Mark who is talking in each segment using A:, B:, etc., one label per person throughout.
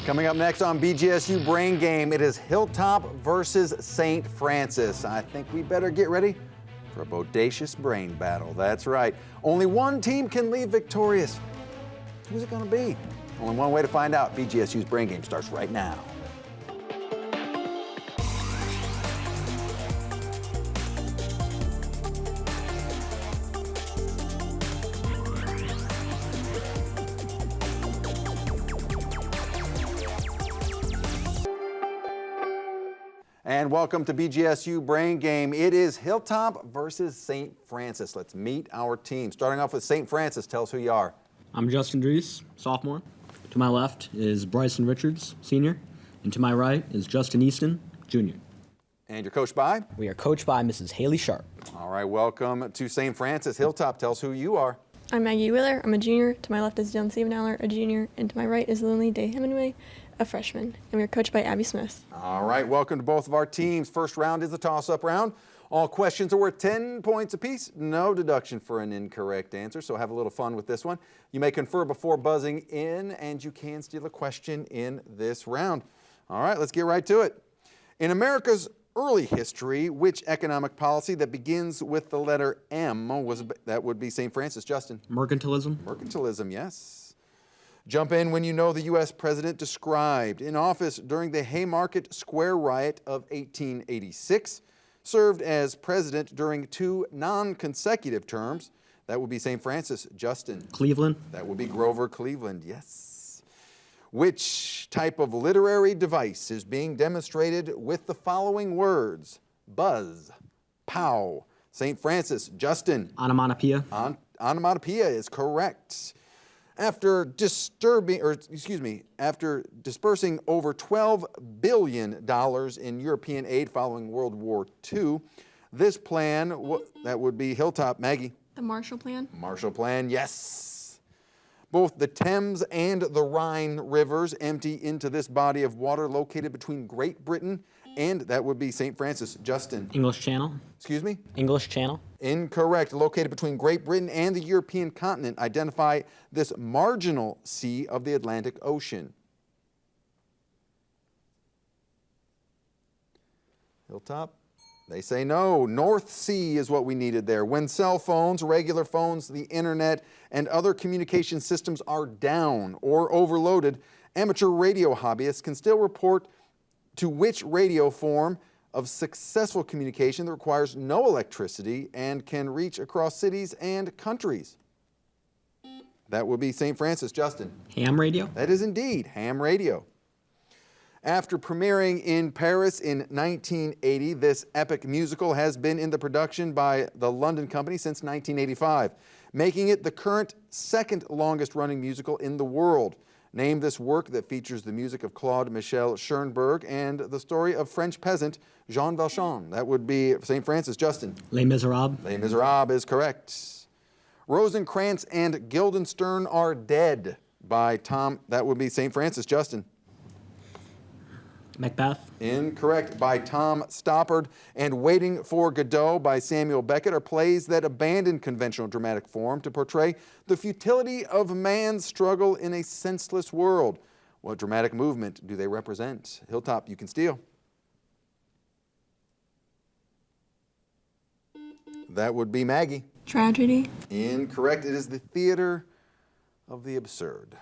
A: Coming up next on BGSU Brain Game, it is Hilltop versus St. Francis. I think we better get ready for a bodacious brain battle. That's right. Only one team can leave victorious. Who's it going to be? Only one way to find out. BGSU's Brain Game starts right now. And welcome to BGSU Brain Game. It is Hilltop versus St. Francis. Let's meet our team. Starting off with St. Francis. Tell us who you are.
B: I'm Justin Dries, sophomore. To my left is Bryson Richards, senior. And to my right is Justin Easton, junior.
A: And you're coached by?
C: We are coached by Mrs. Haley Sharp.
A: All right, welcome to St. Francis. Hilltop, tell us who you are.
D: I'm Maggie Wheeler. I'm a junior. To my left is Dylan Siebenauer, a junior. And to my right is Lily Day Hemingway, a freshman. And we are coached by Abby Smith.
A: All right, welcome to both of our teams. First round is the toss-up round. All questions are worth 10 points apiece. No deduction for an incorrect answer, so have a little fun with this one. You may confer before buzzing in, and you can steal a question in this round. All right, let's get right to it. In America's early history, which economic policy that begins with the letter M that would be St. Francis? Justin?
B: Mercantilism.
A: Mercantilism, yes. Jump in when you know the U.S. president described in office during the Haymarket Square riot of 1886, served as president during 2 non-consecutive terms. That would be St. Francis. Justin?
B: Cleveland.
A: That would be Grover Cleveland, yes. Which type of literary device is being demonstrated with the following words? Buzz, pow. St. Francis. Justin?
B: Onomatopoeia.
A: Onomatopoeia is correct. After dispersing over $12 billion in European aid following World War II, this plan, that would be Hilltop. Maggie?
D: The Marshall Plan.
A: Marshall Plan, yes. Both the Thames and the Rhine rivers empty into this body of water located between Great Britain and that would be St. Francis. Justin?
B: English Channel.
A: Excuse me?
C: English Channel.
A: Incorrect. Located between Great Britain and the European continent. Identify this marginal sea of the Atlantic Ocean. Hilltop? They say no. North Sea is what we needed there. When cell phones, regular phones, the internet, and other communication systems are down or overloaded, amateur radio hobbyists can still report to which radio form of successful communication that requires no electricity and can reach across cities and countries. That would be St. Francis. Justin?
B: Ham radio.
A: That is indeed ham radio. After premiering in Paris in 1980, this epic musical has been in the production by the London Company since 1985, making it the current second longest running musical in the world. Name this work that features the music of Claude Michel Schoenberg and the story of French peasant Jean Valjean. That would be St. Francis. Justin?
B: Les Miserables.
A: Les Miserables is correct. Rosencrantz and Guildenstern Are Dead by Tom. That would be St. Francis. Justin?
B: Macbeth.
A: Incorrect. By Tom Stoppard. And Waiting for Godot by Samuel Beckett are plays that abandon conventional dramatic form to portray the futility of man's struggle in a senseless world. What dramatic movement do they represent? Hilltop, you can steal. That would be Maggie.
D: Tragedy.
A: Incorrect. It is the theater of the absurd.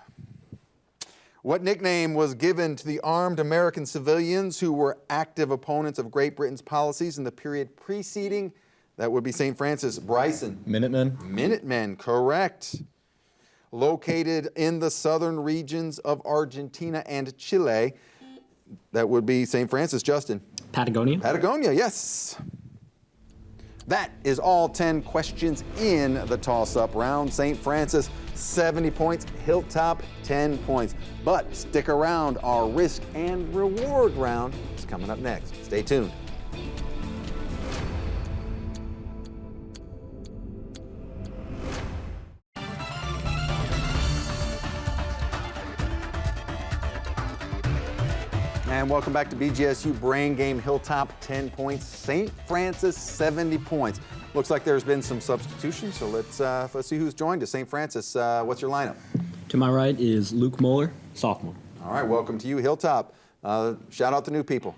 A: What nickname was given to the armed American civilians who were active opponents of Great Britain's policies in the period preceding? That would be St. Francis. Bryson?
E: Minutemen.
A: Minutemen, correct. Located in the southern regions of Argentina and Chile, that would be St. Francis. Justin?
B: Patagonia.
A: Patagonia, yes. That is all 10 questions in the toss-up round. St. Francis, 70 points. Hilltop, 10 points. But stick around. Our risk and reward round is coming up next. Stay tuned. And welcome back to BGSU Brain Game. Hilltop, 10 points. St. Francis, 70 points. Looks like there's been some substitutions, so let's see who's joined us. St. Francis, what's your lineup?
B: To my right is Luke Moeller, sophomore.
A: All right, welcome to you, Hilltop. Shout out the new people.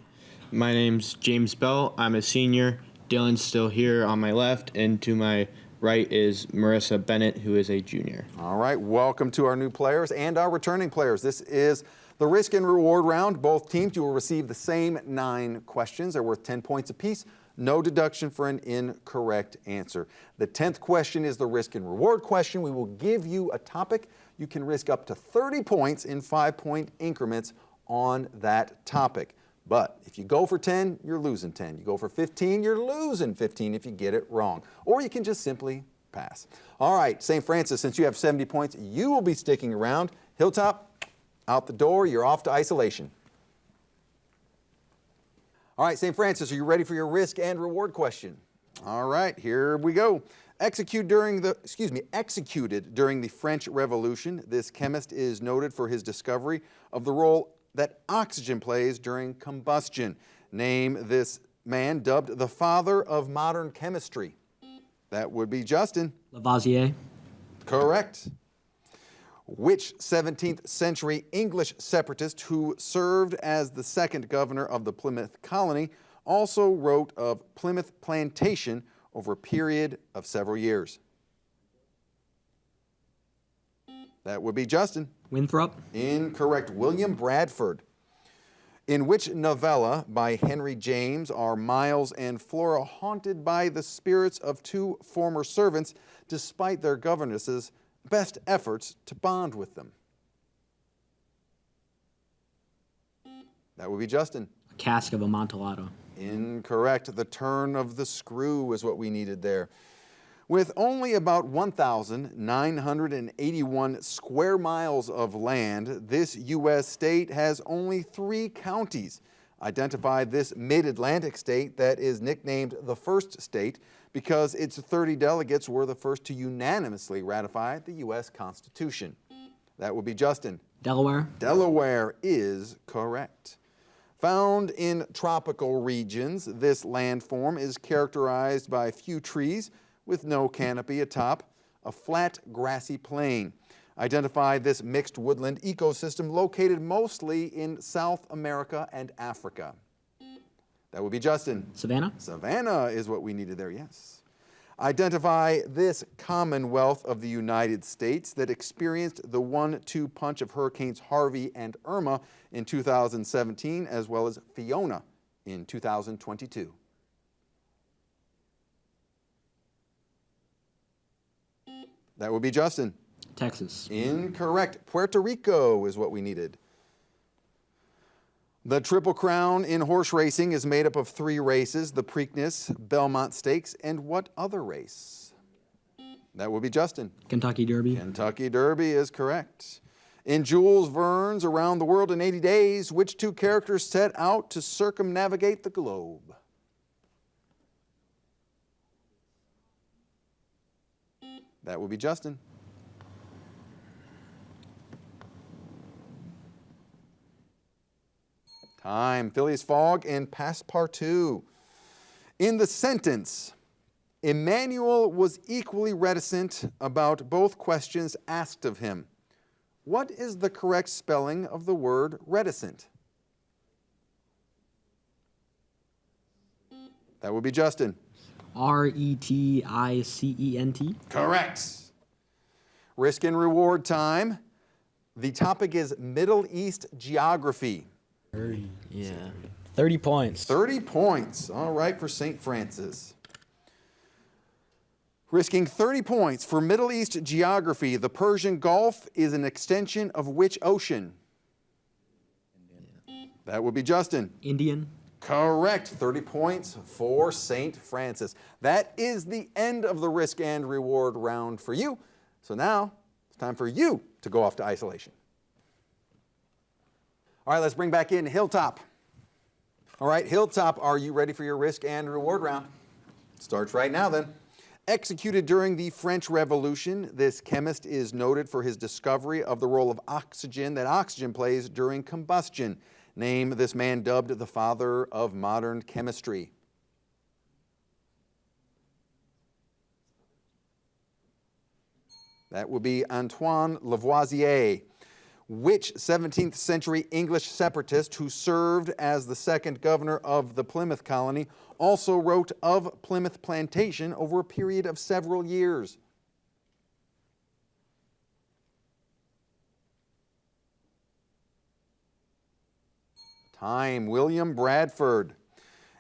E: My name's James Bell. I'm a senior. Dylan's still here on my left, and to my right is Marissa Bennett, who is a junior.
A: All right, welcome to our new players and our returning players. This is the risk and reward round. Both teams, you will receive the same 9 questions. They're worth 10 points apiece. No deduction for an incorrect answer. The 10th question is the risk and reward question. We will give you a topic. You can risk up to 30 points in 5-point increments on that topic. But if you go for 10, you're losing 10. You go for 15, you're losing 15 if you get it wrong. Or you can just simply pass. All right, St. Francis, since you have 70 points, you will be sticking around. Hilltop, out the door, you're off to isolation. All right, St. Francis, are you ready for your risk and reward question? All right, here we go. Executed during the French Revolution, this chemist is noted for his discovery of the role that oxygen plays during combustion. Name this man dubbed the father of modern chemistry. That would be Justin.
B: Lavoisier.
A: Correct. Which 17th century English separatist who served as the second governor of the Plymouth colony also wrote of Plymouth Plantation over a period of several years? That would be Justin.
B: Winthrop.
A: Incorrect. William Bradford. In which novella by Henry James are Miles and Flora haunted by the spirits of 2 former servants despite their governess's best efforts to bond with them? That would be Justin.
B: A Cask of Amontillado.
A: Incorrect. The Turn of the Screw is what we needed there. With only about 1,981 square miles of land, this U.S. state has only 3 counties. Identify this mid-Atlantic state that is nicknamed the first state because its 30 delegates were the first to unanimously ratify the U.S. Constitution. That would be Justin.
B: Delaware.
A: Delaware is correct. Found in tropical regions, this landform is characterized by few trees with no canopy atop, a flat grassy plain. Identify this mixed woodland ecosystem located mostly in South America and Africa. That would be Justin.
B: Savannah.
A: Savannah is what we needed there, yes. Identify this Commonwealth of the United States that experienced the 1-2 punch of Hurricanes Harvey and Irma in 2017, as well as Fiona in 2022. That would be Justin.
B: Texas.
A: Incorrect. Puerto Rico is what we needed. The Triple Crown in horse racing is made up of 3 races, the Preakness, Belmont Stakes, and what other race? That would be Justin.
B: Kentucky Derby.
A: Kentucky Derby is correct. In Jules Verne's Around the World in 80 Days, which 2 characters set out to circumnavigate the globe? That would be Justin. Time. Phileas Fogg and Passepartout. In the sentence, Emmanuel was equally reticent about both questions asked of him. What is the correct spelling of the word reticent? That would be Justin.
B: Reticent.
A: Correct. Risk and reward time. The topic is Middle East geography.
C: 30 points.
A: 30 points. All right for St. Francis. Risking 30 points for Middle East geography. The Persian Gulf is an extension of which ocean? That would be Justin.
B: Indian.
A: Correct. 30 points for St. Francis. That is the end of the risk and reward round for you. So now it's time for you to go off to isolation. All right, let's bring back in Hilltop. All right, Hilltop, are you ready for your risk and reward round? Starts right now then. Executed during the French Revolution, this chemist is noted for his discovery of the role of oxygen that oxygen plays during combustion. Name this man dubbed the father of modern chemistry. That would be Antoine Lavoisier. Which 17th century English separatist who served as the second governor of the Plymouth colony also wrote of Plymouth Plantation over a period of several years? Time. William Bradford.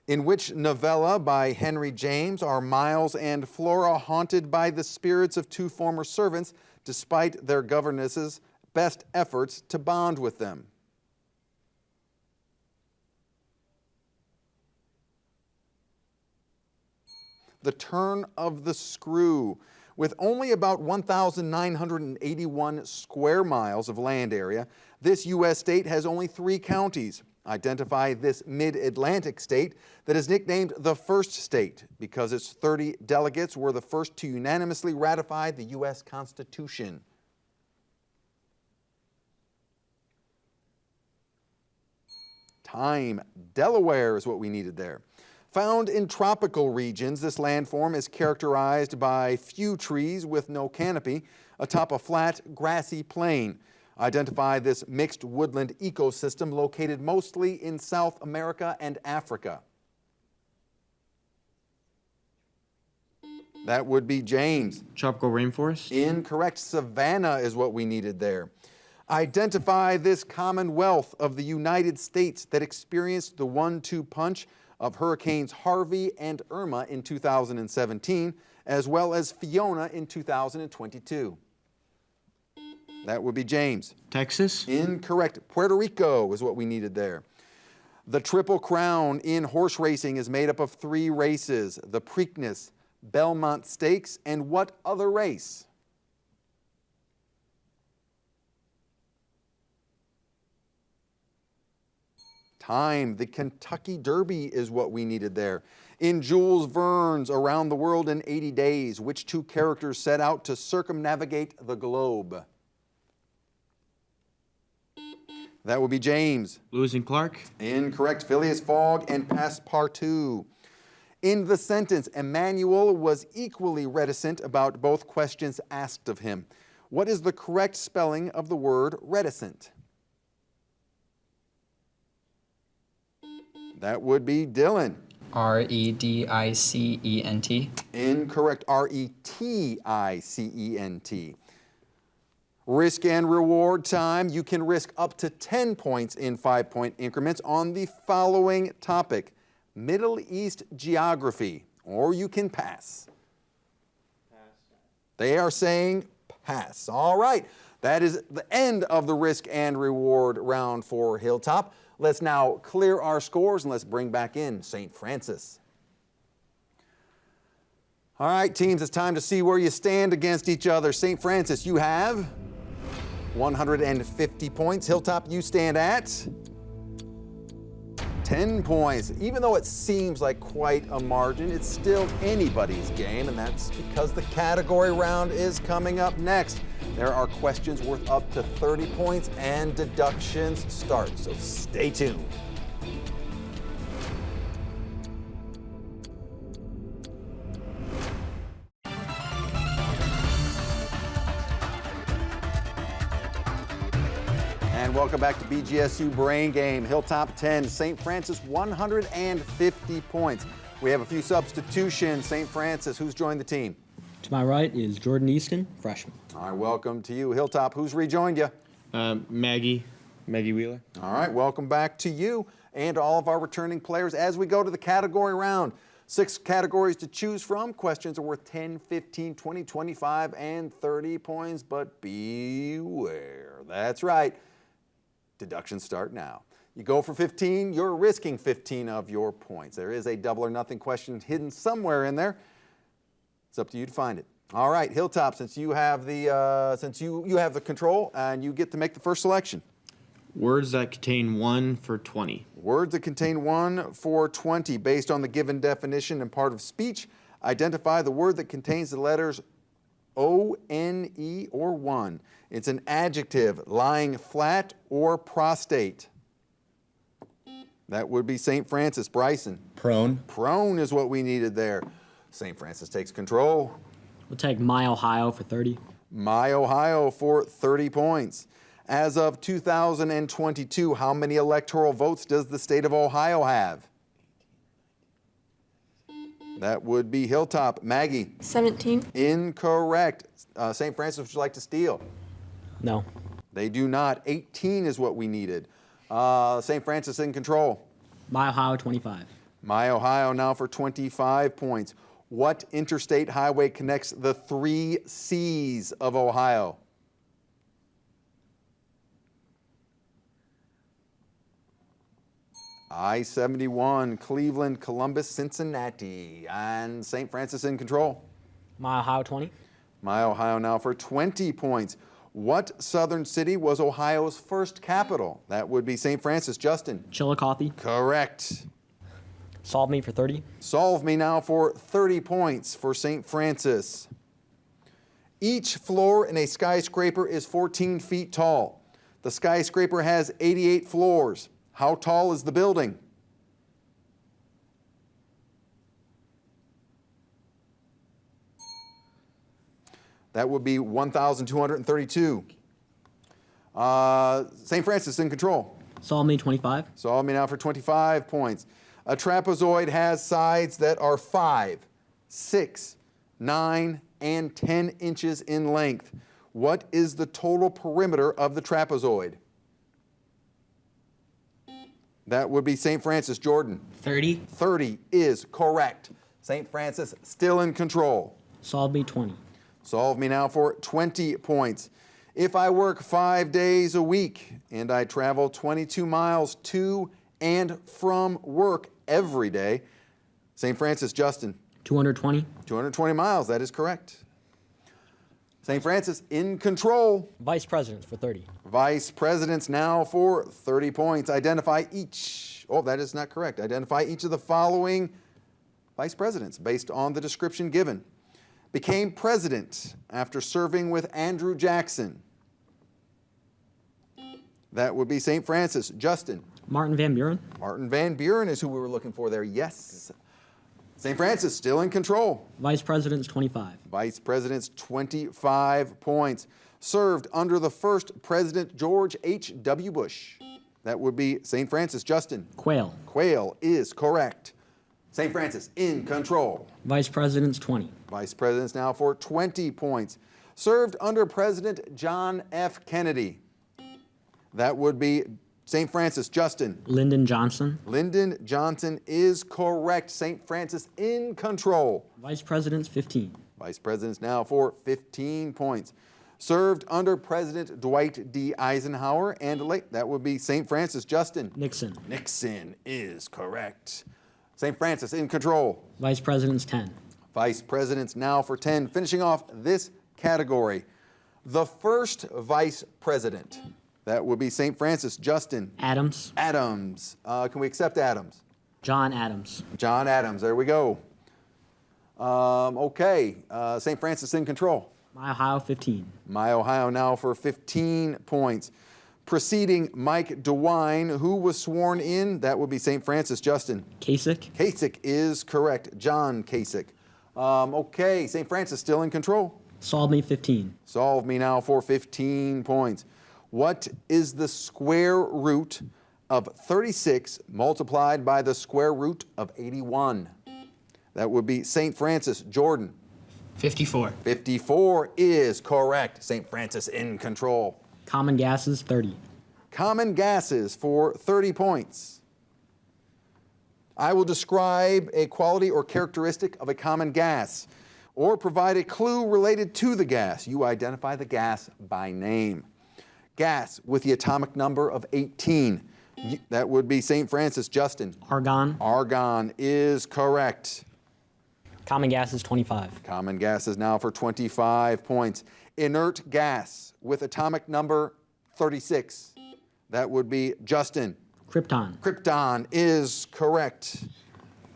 A: In which novella by Henry James are Miles and Flora haunted by the spirits of two former servants despite their governess's best efforts to bond with them? The Turn of the Screw. With only about 1,981 square miles of land area, this U.S. state has only 3 counties. Identify this mid-Atlantic state that is nicknamed the First State because its 30 delegates were the first to unanimously ratify the U.S. Constitution. Time. Delaware is what we needed there. Found in tropical regions, this landform is characterized by few trees with no canopy atop a flat, grassy plain. Identify this mixed woodland ecosystem located mostly in South America and Africa. That would be James.
E: Tropical rainforest.
A: Incorrect. Savanna is what we needed there. Identify this commonwealth of the United States that experienced the 1-2 punch of Hurricanes Harvey and Irma in 2017, as well as Fiona in 2022. That would be James.
E: Texas.
A: Incorrect. Puerto Rico is what we needed there. The Triple Crown in horse racing is made up of 3 races: the Preakness, Belmont Stakes, and what other race? Time. The Kentucky Derby is what we needed there. In Jules Verne's Around the World in 80 Days, which 2 characters set out to circumnavigate the globe? That would be James.
E: Lewis and Clark.
A: Incorrect. Phileas Fogg and Passepartout. In the sentence, Emmanuel was equally reticent about both questions asked of him. What is the correct spelling of the word reticent? That would be Dylan.
F: R-E-D-I-C-E-N-T.
A: Incorrect. R-E-T-I-C-E-N-T. Risk and reward time. You can risk up to 10 points in 5-point increments on the following topic: Middle East geography, or you can pass. They are saying pass. All right. That is the end of the risk and reward round for Hilltop. Let's now clear our scores and let's bring back in St. Francis. All right, teams, it's time to see where you stand against each other. St. Francis, you have 150 points. Hilltop, you stand at 10 points. Even though it seems like quite a margin, it's still anybody's game, and that's because the category round is coming up next. There are questions worth up to 30 points and deductions start, so stay tuned. And welcome back to BGSU Brain Game. Hilltop 10, St. Francis 150 points. We have a few substitutions. St. Francis, who's joined the team?
B: To my right is Jordan Easton, freshman.
A: All right, welcome to you. Hilltop, who's rejoined you?
E: Maggie Wheeler.
A: All right, welcome back to you and all of our returning players as we go to the category round. 6 categories to choose from. Questions are worth 10, 15, 20, 25, and 30 points, but beware. That's right. Deductions start now. You go for 15, you're risking 15 of your points. There is a double or nothing question hidden somewhere in there. It's up to you to find it. All right, Hilltop, since you have the control and you get to make the first selection.
E: Words that contain 1 for 20.
A: Words that contain 1 for 20. Based on the given definition and part of speech, identify the word that contains the letters O, N, E, or 1. It's an adjective, lying flat or prostrate. That would be St. Francis. Bryson.
C: Prone.
A: Prone is what we needed there. St. Francis takes control.
B: We'll take My Ohio for 30.
A: My Ohio for 30 points. As of 2022, how many electoral votes does the state of Ohio have? That would be Hilltop. Maggie?
D: 17.
A: Incorrect. St. Francis, would you like to steal?
C: No.
A: They do not. 18 is what we needed. St. Francis in control.
B: My Ohio, 25.
A: My Ohio now for 25 points. What interstate highway connects the 3 C's of Ohio? I-71, Cleveland, Columbus, Cincinnati, and St. Francis in control.
C: My Ohio, 20.
A: My Ohio now for 20 points. What southern city was Ohio's first capital? That would be St. Francis. Justin?
B: Chillicothe.
A: Correct.
C: Solve me for 30.
A: Solve me now for 30 points for St. Francis. Each floor in a skyscraper is 14 feet tall. The skyscraper has 88 floors. How tall is the building? That would be 1,232. St. Francis in control.
B: Solve me, 25.
A: Solve me now for 25 points. A trapezoid has sides that are 5, 6, 9, and 10 inches in length. What is the total perimeter of the trapezoid? That would be St. Francis. Jordan?
B: 30.
A: 30 is correct. St. Francis still in control.
B: Solve me, 20.
A: Solve me now for 20 points. If I work 5 days a week and I travel 22 miles to and from work every day, St. Francis. Justin?
B: 220.
A: 220 miles, that is correct. St. Francis in control.
C: Vice presidents for 30.
A: Vice presidents now for 30 points. Identify each, oh, that is not correct. Identify each of the following vice presidents based on the description given. Became president after serving with Andrew Jackson. That would be St. Francis. Justin?
B: Martin Van Buren.
A: Martin Van Buren is who we were looking for there. Yes. St. Francis still in control.
B: Vice presidents, 25.
A: Vice presidents, 25 points. Served under the first President George H.W. Bush. That would be St. Francis. Justin?
B: Quayle.
A: Quayle is correct. St. Francis in control.
B: Vice presidents, 20.
A: Vice presidents now for 20 points. Served under President John F. Kennedy. That would be St. Francis. Justin?
B: Lyndon Johnson.
A: Lyndon Johnson is correct. St. Francis in control.
B: Vice presidents, 15.
A: Vice presidents now for 15 points. Served under President Dwight D. Eisenhower and late. That would be St. Francis. Justin?
B: Nixon.
A: Nixon is correct. St. Francis in control.
B: Vice presidents, 10.
A: Vice presidents now for 10. Finishing off this category, the first vice president. That would be St. Francis. Justin?
B: Adams.
A: Adams. Can we accept Adams?
B: John Adams.
A: John Adams. There we go. Okay. St. Francis in control.
B: My Ohio, 15.
A: My Ohio now for 15 points. Preceding Mike DeWine, who was sworn in, that would be St. Francis. Justin?
B: Kasich.
A: Kasich is correct. John Kasich. Okay, St. Francis still in control.
B: Solve me, 15.
A: Solve me now for 15 points. What is the square root of 36 multiplied by the square root of 81? That would be St. Francis. Jordan?
B: 54.
A: 54 is correct. St. Francis in control.
B: Common gases, 30.
A: Common gases for 30 points. I will describe a quality or characteristic of a common gas or provide a clue related to the gas. You identify the gas by name. Gas with the atomic number of 18. That would be St. Francis. Justin?
B: Argon.
A: Argon is correct.
C: Common gases, 25.
A: Common gases now for 25 points. Inert gas with atomic number 36. That would be Justin.
B: Krypton.
A: Krypton is correct.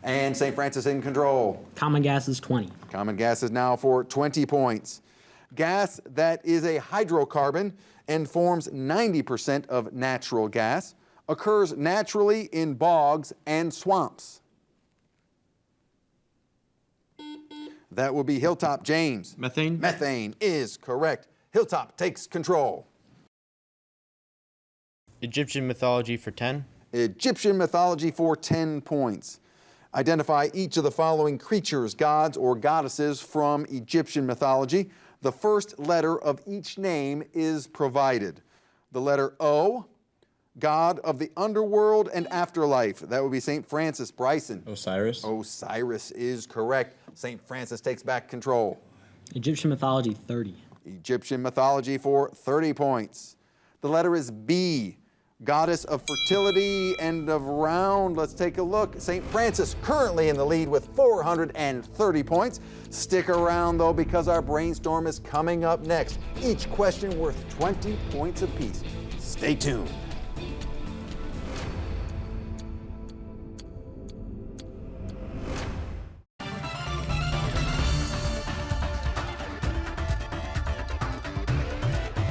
A: And St. Francis in control.
B: Common gases, 20.
A: Common gases now for 20 points. Gas that is a hydrocarbon and forms 90% of natural gas, occurs naturally in bogs and swamps. That will be Hilltop. James?
E: Methane.
A: Methane is correct. Hilltop takes control.
E: Egyptian mythology for 10.
A: Egyptian mythology for 10 points. Identify each of the following creatures, gods, or goddesses from Egyptian mythology. The first letter of each name is provided. The letter O, god of the underworld and afterlife. That would be St. Francis. Bryson.
F: Osiris.
A: Osiris is correct. St. Francis takes back control.
B: Egyptian mythology 30.
A: Egyptian mythology for 30 points. The letter is B, goddess of fertility and of round. Let's take a look. St. Francis currently in the lead with 430 points. Stick around though, because our brainstorm is coming up next. Each question worth 20 points apiece. Stay tuned.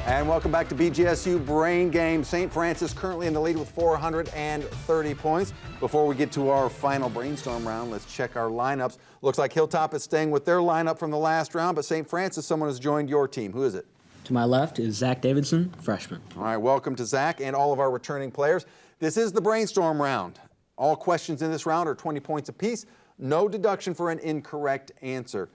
A: And welcome back to BGSU Brain Game. St. Francis currently in the lead with 430 points. Before we get to our final brainstorm round, let's check our lineups. Looks like Hilltop is staying with their lineup from the last round, but St. Francis, someone has joined your team. Who is it?
B: To my left is Zach Davidson, freshman.
A: All right, welcome to Zach and all of our returning players. This is the brainstorm round. All questions in this round are 20 points apiece. No deduction for an incorrect answer.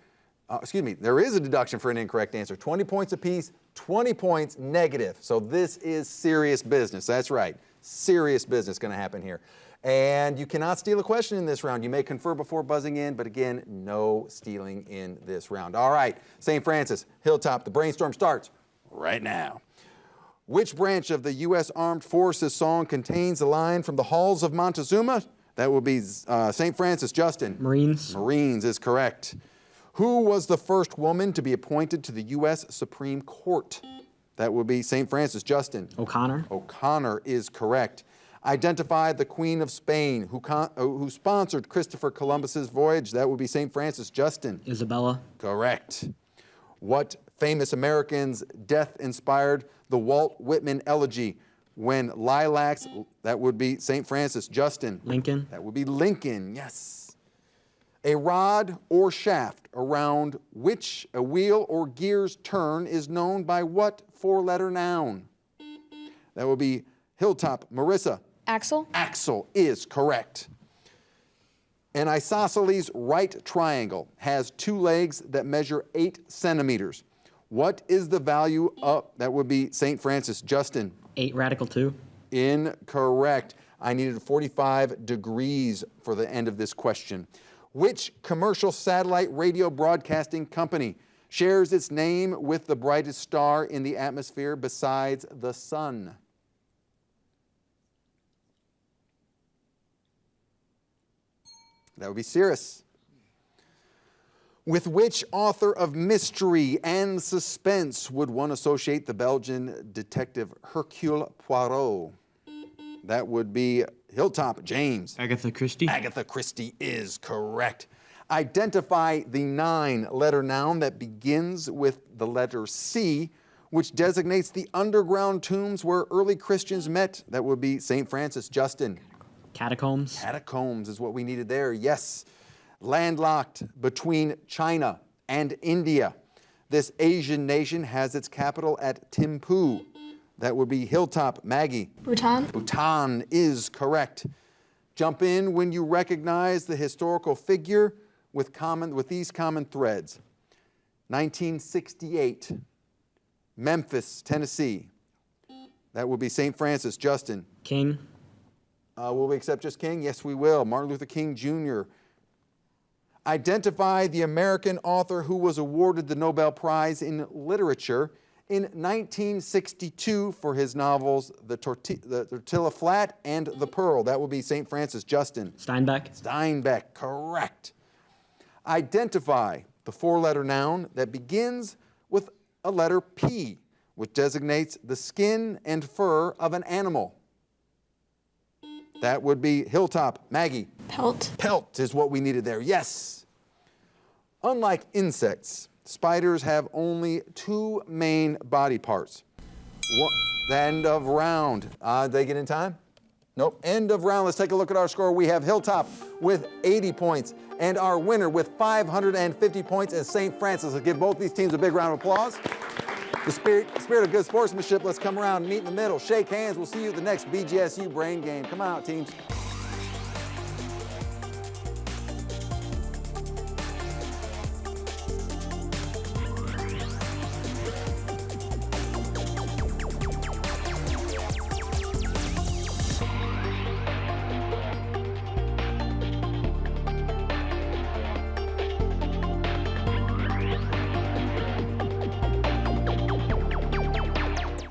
A: There is a deduction for an incorrect answer. 20 points apiece, 20 points negative. So this is serious business. That's right. Serious business going to happen here. And you cannot steal a question in this round. You may confer before buzzing in, but again, no stealing in this round. All right, St. Francis, Hilltop, the brainstorm starts right now. Which branch of the U.S. Armed Forces song contains the line from the halls of Montezuma? That will be St. Francis. Justin.
B: Marines.
A: Marines is correct. Who was the first woman to be appointed to the U.S. Supreme Court? That would be St. Francis. Justin.
B: O'Connor.
A: O'Connor is correct. Identify the Queen of Spain who sponsored Christopher Columbus's voyage. That would be St. Francis. Justin.
B: Isabella.
A: Correct. What famous American's death inspired the Walt Whitman elegy? When lilacs, that would be St. Francis. Justin.
B: Lincoln.
A: That would be Lincoln, yes. A rod or shaft around which a wheel or gear's turn is known by what four-letter noun? That would be Hilltop. Marissa.
D: Axel.
A: Axle is correct. An isosceles right triangle has two legs that measure 8 centimeters. What is the value of, that would be St. Francis. Justin.
B: 8 radical 2.
A: Incorrect. I needed 45 degrees for the end of this question. Which commercial satellite radio broadcasting company shares its name with the brightest star in the atmosphere besides the sun? That would be Sirius. With which author of mystery and suspense would one associate the Belgian detective Hercule Poirot? That would be Hilltop. James.
E: Agatha Christie.
A: Agatha Christie is correct. Identify the 9-letter noun that begins with the letter C, which designates the underground tombs where early Christians met. That would be St. Francis. Justin.
B: Catacombs.
A: Catacombs is what we needed there, yes. Landlocked between China and India. This Asian nation has its capital at Thimphu. That would be Hilltop. Maggie.
D: Bhutan.
A: Bhutan is correct. Jump in when you recognize the historical figure with these common threads. 1968, Memphis, Tennessee. That would be St. Francis. Justin.
B: King.
A: Will we accept just King? Yes, we will. Martin Luther King Jr. Identify the American author who was awarded the Nobel Prize in Literature in 1962 for his novels The Tortilla Flat and The Pearl. That will be St. Francis. Justin.
B: Steinbeck.
A: Steinbeck, correct. Identify the 4-letter noun that begins with a letter P, which designates the skin and fur of an animal. That would be Hilltop. Maggie.
D: Pelt.
A: Pelt is what we needed there, yes. Unlike insects, spiders have only 2 main body parts. End of round. Did they get in time? Nope. End of round. Let's take a look at our score. We have Hilltop with 80 points, and our winner with 550 points is St. Francis. Let's give both these teams a big round of applause. The spirit of good sportsmanship, let's come around and meet in the middle. Shake hands. We'll see you at the next BGSU Brain Game. Come on out, teams.